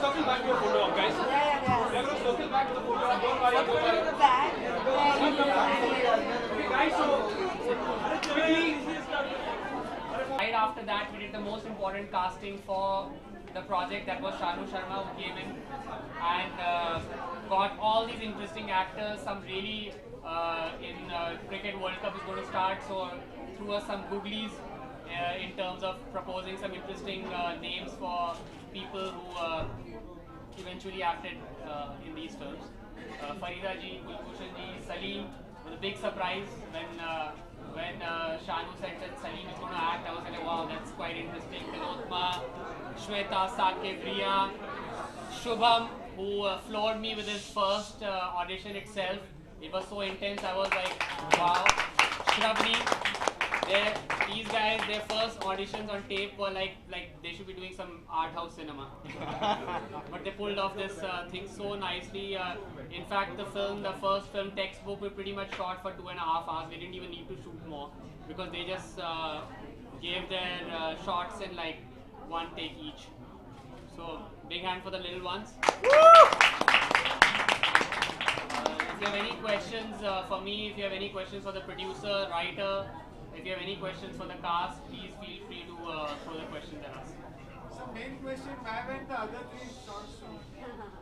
circle back to your photo op, guys. We are going to circle back to the photo op. Don't worry, don't worry. Okay, guys, so quickly. Right after that, we did the most important casting for the project. That was Shanu Sharma who came in and got all these interesting actors. Some really in Cricket World Cup is going to start, so threw us some googlies in terms of proposing some interesting names for people who eventually acted in these films. Farida ji, Kulbhushan ji, Salim was a big surprise when Shanu said that Salim is going to act. I was like, wow, that's quite interesting. Tilotma, Shweta, Sakib, Riya, Shubham, who floored me with his first audition itself. It was so intense. I was like, wow. Shravani, these guys, their first auditions on tape were like they should be doing some art house cinema. But they pulled off this thing so nicely. In fact, the first film Textbook, we pretty much shot for 2.5 hours. We didn't even need to shoot more because they just gave their shots in like one take each. So big hand for the little ones. If you have any questions for me, if you have any questions for the producer, writer, if you have any questions for the cast, please feel free to throw the questions at us. So main question, why haven't the other three shot shown?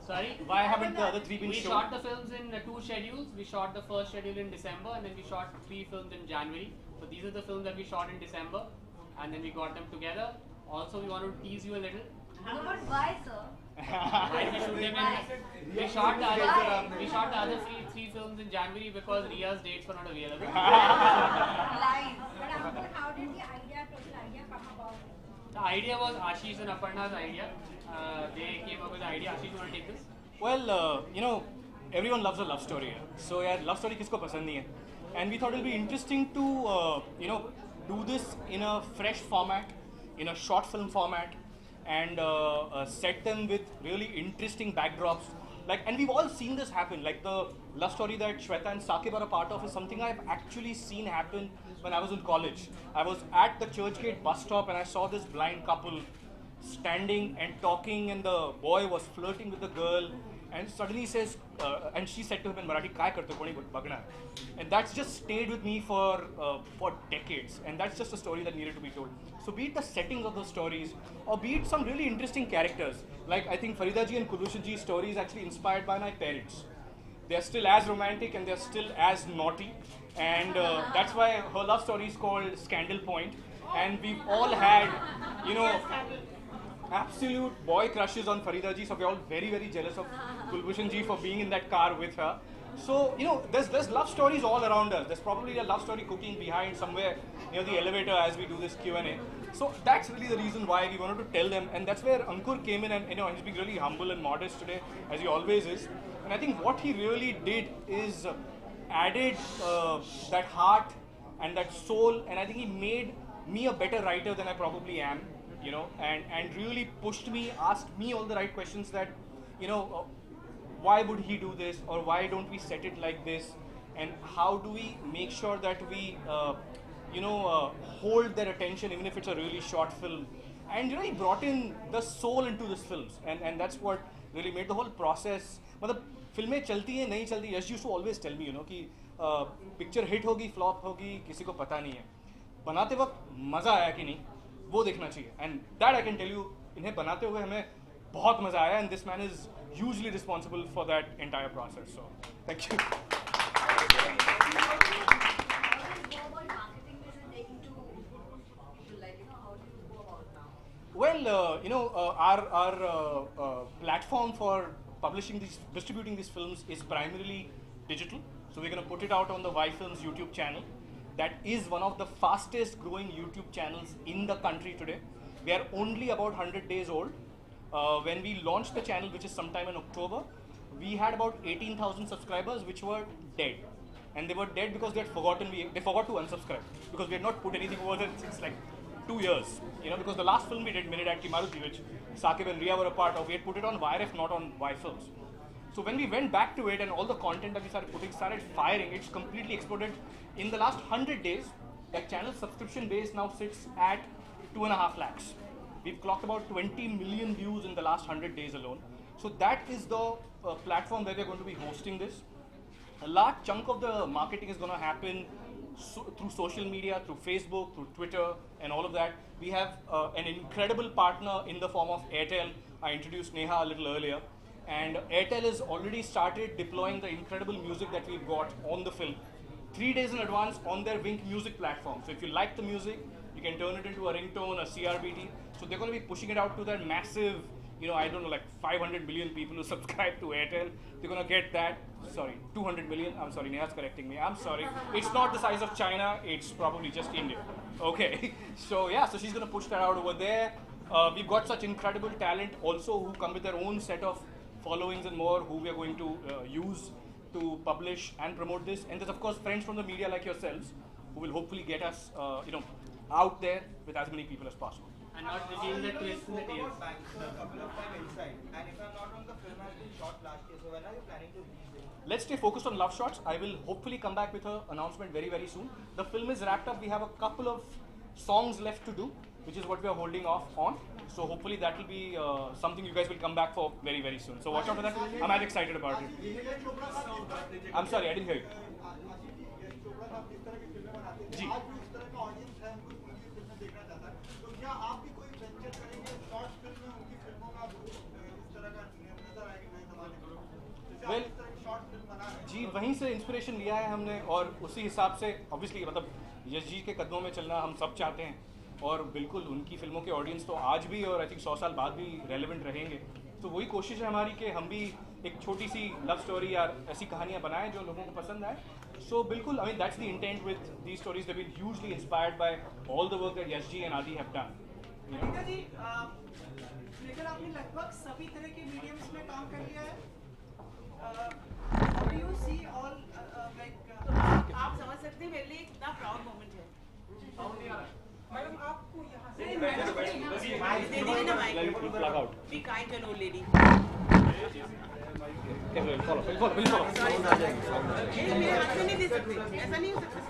Sorry? Why haven't the other three been We shown? shot the films in 2 schedules. We shot the first schedule in December and then we shot 3 films in January. So these are the films that we shot in December and then we got them together. Also, we want to tease you a little. No, but why, sir? Why we shoot them in? We shot the other three films in January because Riya's dates were not available. Lies. But how did the total idea come about? The idea was Ashish and Aparna's idea. They came up with the idea. Ashish, you want to take this? Well, everyone loves a love story. So, yeah, love story kisko pasand nahi hai. And we thought it would be interesting to, do this in a fresh format, in a short film format, and set them with really interesting backdrops. And we've all seen this happen. Like the love story that Shweta and Sakib are a part of is something I've actually seen happen when I was in college. I was at the Churchgate bus stop and I saw this blind couple standing and talking, and the boy was flirting with the girl, and suddenly he says, and she said to him in Marathi, "Kai karte ho, koni bagna?" And that's just stayed with me for decades, and that's just a story that needed to be told. So be it the settings of those stories, or be it some really interesting characters, like I think Farida ji and Kulbhushan ji's story is actually inspired by my parents. They're still as romantic and they're still as naughty, and that's why her love story is called Scandal Point, and we've all had, absolute boy crushes on Farida ji, so we're all very, very jealous of Kulbhushan ji for being in that car with her. So, there's love stories all around us. There's probably a love story cooking behind somewhere near the elevator as we do this Q&A. So that's really the reason why we wanted to tell them, and that's where Ankur came in, and he's being really humble and modest today, as he always is. And I think what he really did is added that heart and that soul, and I think he made me a better writer than I probably am, and really pushed me, asked me all the right questions that, why would he do this, or why don't we set it like this, and how do we make sure that we, hold their attention even if it's a really short film. And he brought in the soul into this films, and that's what really made the whole process. मतलब फिल्में चलती हैं नहीं चलती. Yash used to always tell me, कि picture hit होगी flop होगी किसी को पता नहीं है, बनाते वक्त मज़ा आया कि नहीं वो देखना चाहिए. And that I can tell you, इन्हें बनाते हुए हमें बहुत मज़ा आया, and this man is hugely responsible for that entire process. So thank you. Well, our platform for distributing these films is primarily digital. So we're going to put it out on the Y Films YouTube channel. That is one of the fastest growing YouTube channels in the country today. We are only about 100 days old. When we launched the channel, which is sometime in October, we had about 18,000 subscribers, which were dead. And they were dead because they forgot to unsubscribe, because we had not put anything over there since like 2 years. Because the last film we did, Minidat Ki Maruti, which Sakib and Riya were a part of, we had put it on YRF, not on Y Films. So when we went back to it and all the content that we started putting started firing, it's completely exploded. In the last 100 days, that channel subscription base now sits at 2.5 lakhs. We've clocked about 20 million views in the last 100 days alone. So that is the platform where we're going to be hosting this. A large chunk of the marketing is going to happen through social media, through Facebook, through Twitter, and all of that. We have an incredible partner in the form of Airtel. I introduced Neha a little earlier. And Airtel has already started deploying the incredible music that we've got on the film 3 days in advance on their Wink music platform. So if you like the music, you can turn it into a ringtone, a CRBT. So they're going to be pushing it out to their massive, I don't know, like 500 million people who subscribe to Airtel. They're going to get that. Sorry, 200 million. I'm sorry, Neha's correcting me. I'm sorry. It's not the size of China. It's probably just India. Okay. So yeah, so she's going to push that out over there. We've got such incredible talent also who come with their own set of followings and more, who we are going to use to publish and promote this. And there's of course friends from the media like yourselves who will hopefully get us, out there with as many people as possible. And not reveal the twists in the tales. A couple of time inside, and if I'm not wrong, the film has been shot last year. So when are you planning to release it? Let's stay focused on Love Shots. I will hopefully come back with an announcement very, very soon. The film is wrapped up. We have a couple of songs left to do, which is what we are holding off on. So hopefully that will be something you guys will come back for very, very soon. So watch out for that. I'm as excited about it. I'm sorry, I didn't hear you. जी well जी वहीं से inspiration लिया है हमने और उसी हिसाब से ऑब्वियसली मतलब यश जी के कदमों में चलना हम सब चाहते हैं और बिल्कुल उनकी फिल्मों के ऑडियंस तो आज भी और आई थिंक 100 साल बाद भी रेलेवेंट रहेंगे तो वही कोशिश है हमारी कि हम भी एक छोटी सी लव स्टोरी या ऐसी कहानियाँ बनाएं जो लोगों को पसंद आए सो बिल्कुल I mean that's the intent with these stories they been hugely inspired by all the work that Yash ji and Adi have done लेकिन आपने लगभग सभी तरह के मीडियम्स में काम कर लिया है Do you see all आप समझ सकते हैं मेरे लिए कितना प्राउड मोमेंट है मैडम आपको यहाँ से दे दीजिए ना mic be kind to no lady मेरे हाथ में नहीं दे सकते ऐसा नहीं हो सकता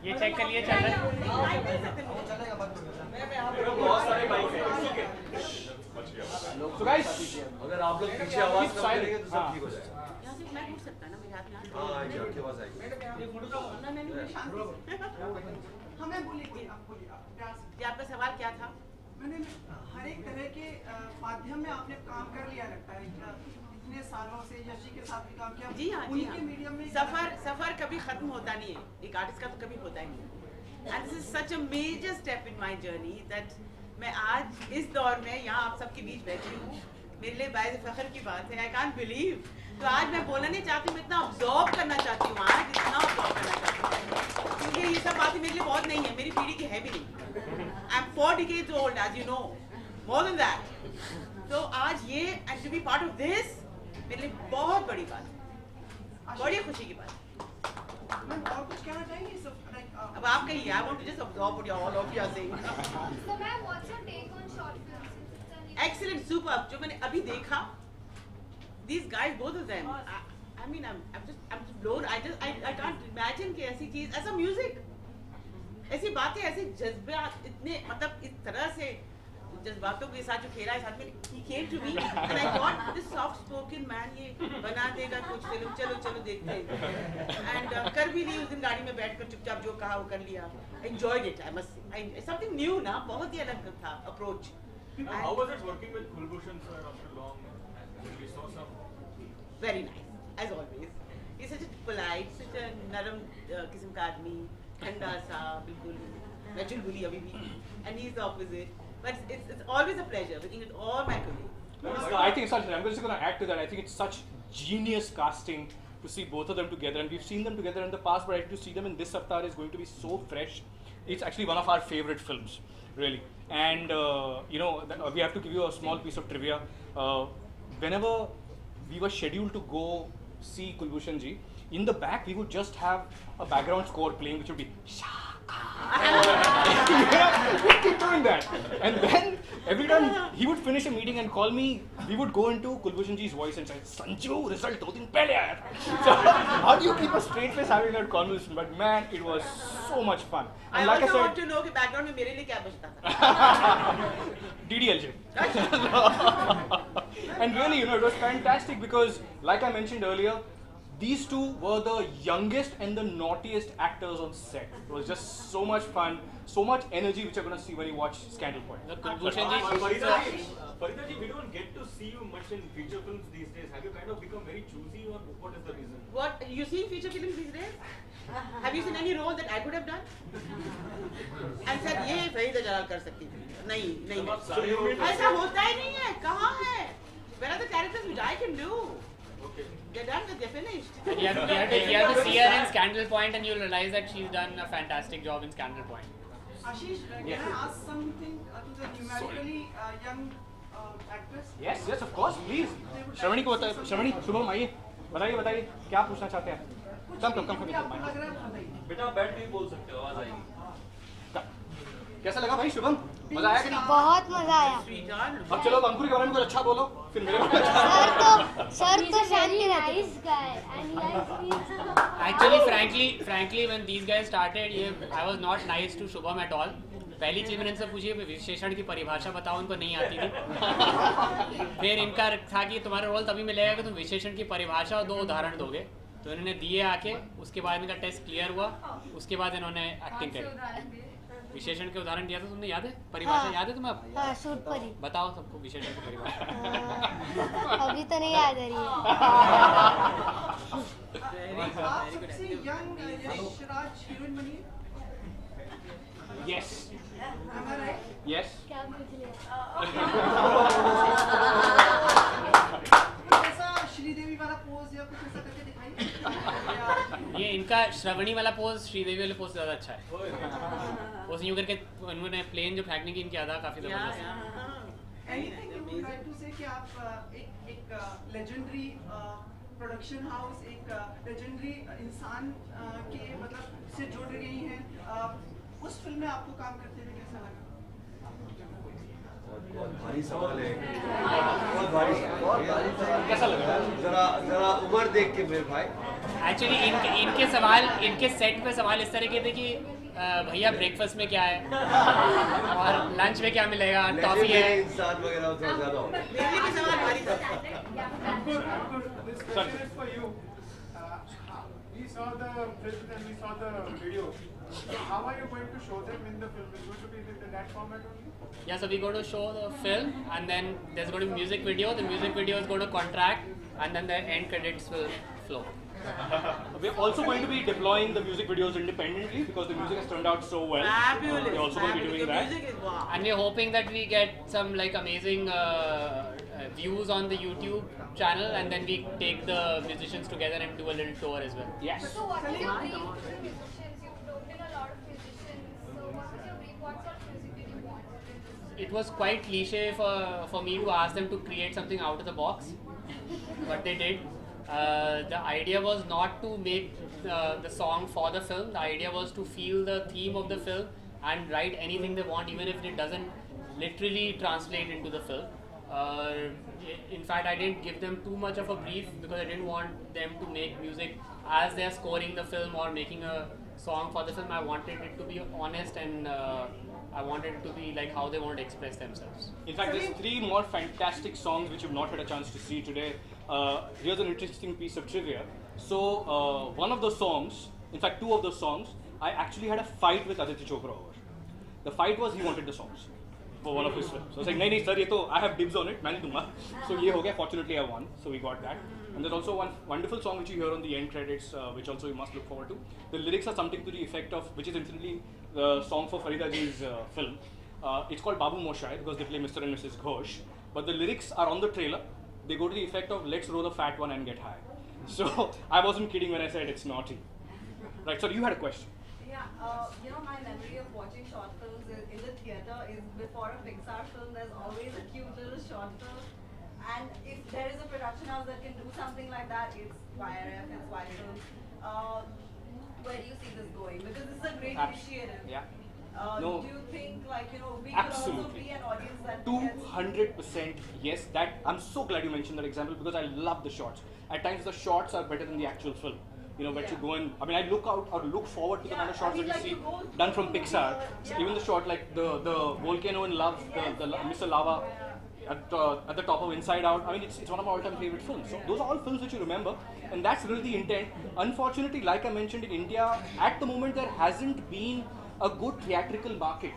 ये चेक कर लिए चैनल So guys, अगर आप लोग पीछे आवाज कम करेंगे तो सब ठीक हो जाएगा। यहाँ से मैं घुट सकता ना मेरे हाथ में हाँ ये आपकी आवाज आएगी। हमें बोलिए आप बोलिए आप प्यार से ये आपका सवाल क्या था मैंने हर एक तरह के माध्यम में आपने काम कर लिया लगता है इतने सालों से यशी के साथ भी काम किया जी हाँ उनके मीडियम में सफर कभी खत्म होता नहीं है एक आर्टिस्ट का तो कभी होता ही नहीं and this is such a major step in my journey that मैं आज इस दौर में यहाँ आप सबके बीच बैठी हूँ मेरे लिए बायज़ फख्र की बात है आई कांट बिलीव तो आज मैं बोलना नहीं चाहती हूँ मैं इतना ऑब्जॉर्व करना चाहती हूँ आज इतना ऑब्जॉर्व करना चाहती हूँ क्योंकि ये सब बातें मेरे लिए बहुत नहीं है मेरी पीढ़ी की है भी नहीं I am 4 decades old as you know more than that तो आज ये and to be part of this मेरे लिए बहुत बड़ी बात है बड़ी खुशी की बात है मैम और कुछ कहना चाहेंगे सब अब आप कहिए I want to just observe what you all of you are saying So ma'am, what's your take on short films? Since it's a new excellent super जो मैंने अभी देखा these guys both of them I mean I'm just blown I can't imagine कि ऐसी चीज ऐसा music ऐसी बातें ऐसे जज्बात इतने मतलब इस तरह से जज्बातों के साथ जो खेला है साथ में he came to me and I thought this soft spoken man ये बना देगा कुछ फिल्म चलो देखते हैं and कर भी ली उस दिन गाड़ी में बैठकर चुपचाप जो कहा वो कर लिया enjoyed it I must say something new ना बहुत ही अलग था approach How was it working with Kulbhushan sir after long? We saw some. Very nice, as always. He's such a polite, such a naram किस्म का आदमी, ठंडा सा, बिल्कुल natural bully अभी भी, and he's the opposite. But it's always a pleasure working with all my colleagues. I think it's I'm just going to add to that. I think it's such genius casting to see both of them together, and we've seen them together in the past, but I think to see them in this Avatar is going to be so fresh. It's actually one of our favorite films, really. And we have to give you a small piece of trivia. Whenever we were scheduled to go see Kulbhushan ji, in the back we would just have a background score playing, which would be Shaka. We keep doing that. that. And then every time he would finish a meeting and call me, we would go into Kulbhushan ji's voice and say, Sanju, result 2 दिन पहले आया था. So how do you keep a straight face having that conversation? But man, it was so much fun. I And like also I want said, to know कि background में मेरे लिए क्या बजता था. DDLJ. And really, it was fantastic because, like I mentioned earlier, these two were the youngest and the naughtiest actors on set. It was just so much fun, so much energy, which you're going to see when you watch Scandal Point. The Kulbhushan ji, Farida ji, we don't get to see you much in feature films these days. Have you kind of become very choosy, or what is the reason? What you seen feature films these days? Have you seen any role that I could have done? And said ये फरीदा जलाल कर सकती थी. नहीं. ऐसा होता ही नहीं है. कहाँ है? Where are the characters which I can do? They're done, they're finished. and you have to see her in Scandal Point, and you'll realize that she's done a fantastic job in Scandal Point. Ashish, can I ask something to the numerically young actress? Yes, of course, please. Shravani को बताइए, Shravani, Shubham आइए, बताइए, क्या पूछना चाहते हैं? Come. आपको लग रहा है बताइए. बेटा बैठ के बोल सकते हो, आवाज आएगी. कैसा लगा भाई शुभम? मजा आया कि नहीं? बहुत मजा आया. Sweetheart. अब चलो अंकुर के बारे में कुछ अच्छा बोलो, फिर मेरे बारे में. सर तो शांति रहते हैं. Actually, frankly, when these guys started, I was not nice to Shubham at all. पहली चीज मैंने इनसे पूछी विशेषण की परिभाषा बताओ, उनको नहीं आती थी. फिर इनका था कि तुम्हारा रोल तभी मिलेगा कि तुम विशेषण की परिभाषा और 2 उदाहरण दोगे. तो इन्होंने दिए आके, उसके बाद इनका टेस्ट क्लियर हुआ, उसके बाद इन्होंने एक्टिंग करी. विशेषण के उदाहरण दिया था, तुमने याद है? परिभाषा याद है तुम्हें? हाँ, सूट परी. बताओ सबको विशेषण की परिभाषा. अभी तो नहीं याद आ रही है. आप सबसे यंग यश राज हीरोइन बनी है. Yes. Am I right? Yes. क्या पूछ लिया? ऐसा श्रीदेवी वाला पोज या कुछ ऐसा करके दिखाइए. ये इनका श्रवणी वाला पोज श्रीदेवी वाले पोज से ज़्यादा अच्छा है. वो यूँ करके उन्होंने प्लेन जो फेंकने की इनकी अदा काफ़ी ज़बरदस्त है. Anything you would like to say कि आप एक legendary प्रोडक्शन हाउस, एक लेजेंडरी इंसान के मतलब से जुड़ गई हैं. उस फिल्म में आपको काम करते हुए कैसा लगा? बहुत भारी सवाल है. बहुत भारी सवाल. कैसा लगा? जरा उम्र देख के मेरे भाई. एक्चुअली इनके सवाल, इनके सेट पे सवाल इस तरह के थे कि भैया ब्रेकफास्ट में क्या है और लंच में क्या मिलेगा, टॉफी है. इंसान वगैरह थोड़ा ज्यादा हो. मेरे भी सवाल भारी था. This question is for you. We saw the film and we saw the video. So how are you going to show them in the film? Is it going to be in that format only? Yeah, so we're going to show the film, and then there's going to be music video. The music video is going to contract, and then the end credits will flow. We're also going to be deploying the music videos independently because the music has turned out so well. Fabulous. We're also going to be doing The that. music is wow. And we're hoping that we get some like amazing views on the YouTube channel, and then we take the musicians together and do a little tour as well. Yes. So what is your brief to the musicians? You've roped in a lot of musicians. So what was your brief? What sort of music did you want? It was quite cliche for me to ask them to create something out of the box, but they did. The idea was not to make the song for the film. The idea was to feel the theme of the film and write anything they want, even if it doesn't literally translate into the film. In fact, I didn't give them too much of a brief because I didn't want them to make music as they're scoring the film or making a song for the film. I wanted it to be honest, and I wanted it to be like how they want to express themselves. In fact, there's 3 more fantastic songs which you've not had a chance to see today. Here's an interesting piece of trivia. So, one of those songs, in fact 2 of those songs, I actually had a fight with Aditya Chopra over. The fight was he wanted the songs for one of his films. So I was like, nahi, sir, ye to, I have dibs on it, maine dunga. So ye ho gaya, fortunately I won, so we got that. And there's also one wonderful song which you hear on the end credits, which also you must look forward to. The lyrics are something to the effect of, which is incidentally the song for Farida ji's film. It's called Babu Moshai because they play Mr. and Mrs. Ghosh. But the lyrics are on the trailer. They go to the effect of, let's roll a fat one and get high. So I wasn't kidding when I said it's naughty. Right, so you had a question. Yeah, my memory of watching short films in the theatre is before a Pixar film, there's always a cute little short film. And if there is a production house that can do something like that, it's YRF, it's Y Film. Where do you see this going? Because this is a great initiative. Yeah. Do you think like, we could also Absolutely. be an audience that gets 200% yes. That I'm so glad you mentioned that example because I love the shots. At times the shots are better than the actual film. When you go and I look out or look forward to the kind of shots that you see done from Pixar. So even the shot like the volcano in Love, the Mr. Lava at the top of Inside Out. It's one of my all-time favorite films. So those are all films which you remember, and that's really the intent. Unfortunately, like I mentioned, in India at the moment there hasn't been a good theatrical market.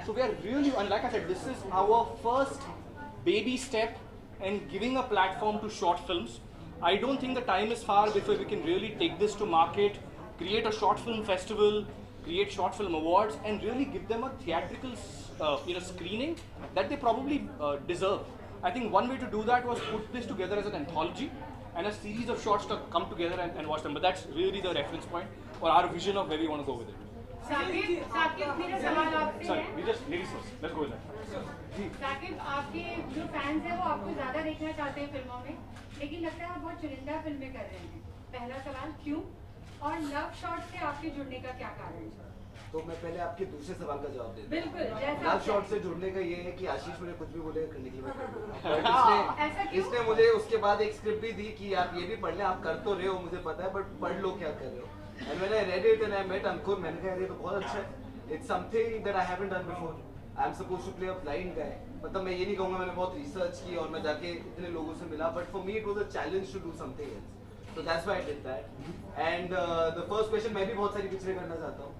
So we are really, and like I said, this is our first baby step in giving a platform to short films. I don't think the time is far before we can really take this to market, create a short film festival, create short film awards, and really give them a theatrical screening that they probably deserve. I think one way to do that was put this together as an anthology and a series of shorts to come together and watch them. But that's really the reference point or our vision of where we want to go with it. Saqib मेरा सवाल आपसे Sorry, है we just ladies first. Let's go with that. Saqib आपके जो fans हैं वो आपको ज़्यादा देखना चाहते हैं फिल्मों में, लेकिन लगता है आप बहुत चुनिंदा फिल्में कर रहे हैं. पहला सवाल क्यों, और लव शॉट से आपके जुड़ने का क्या कारण है? तो मैं पहले आपके दूसरे सवाल का जवाब देता बिल्कुल. लव शॉट से जुड़ने का ये है कि आशीष मुझे कुछ भी बोले करने के लिए मैं कर दूंगा. ऐसा क्यों? इसने मुझे उसके बाद एक स्क्रिप्ट भी दी कि आप ये भी पढ़ लें, आप कर तो रहे हो मुझे पता है, बट पढ़ लो क्या कर रहे हो. And when I read it and I met Ankur, मैंने कहा ये तो बहुत अच्छा है. It's something that I haven't done before. I'm supposed to play a blind guy. मतलब मैं ये नहीं कहूँगा मैंने बहुत रिसर्च की और मैं जाके इतने लोगों से मिला, but for me it was a challenge to do something else. So that's why I did that. And the first question, मैं भी बहुत सारी पिक्चरें करना चाहता हूँ.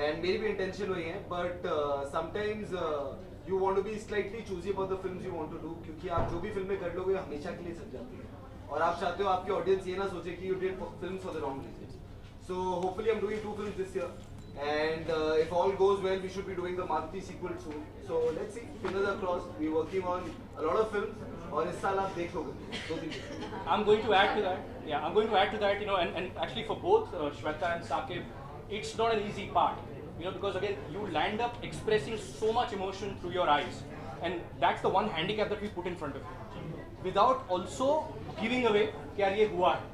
And मेरी भी intention वही है, but sometimes you want to be slightly choosy about the films you want to do, क्योंकि आप जो भी फिल्में कर लोगे हमेशा के लिए सज जाती है. और आप चाहते हो आपकी ऑडियंस ये ना सोचे कि you did films for the wrong reasons. So hopefully I'm doing 2 films this year, and if all goes well, we should be doing the Maruti sequel soon. So let's see, fingers are crossed. We're working on a lot of films, और इस साल आप देख लोगे. I'm going to add to that. Yeah, I'm going to add to that. And actually for both Shweta and Saqib, it's not an easy part. Because again, you land up expressing so much emotion through your eyes, and that's the one handicap that we put in front of you, without also giving away कि यार ये हुआ है.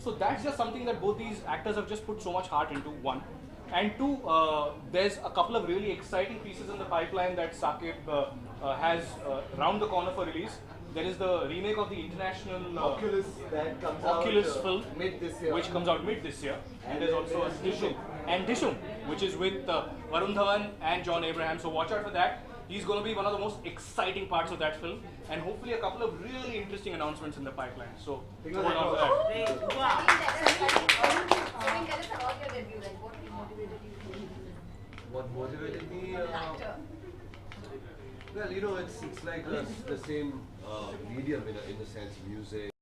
So that's just something that both these actors have just put so much heart into, one. And two, there's a couple of really exciting pieces in the pipeline that Saqib has round the corner for release. There is the remake of the international Oculus that comes Oculus out film, mid this year. which comes out mid this year. And there's also a Dishum, which is with Varun Dhawan and John Abraham. So watch out for that. He's going to be one of the most exciting parts of that film, and hopefully a couple of really interesting announcements in the pipeline. So hold on for that. What motivated me? Well, it's like the same medium in a sense, music.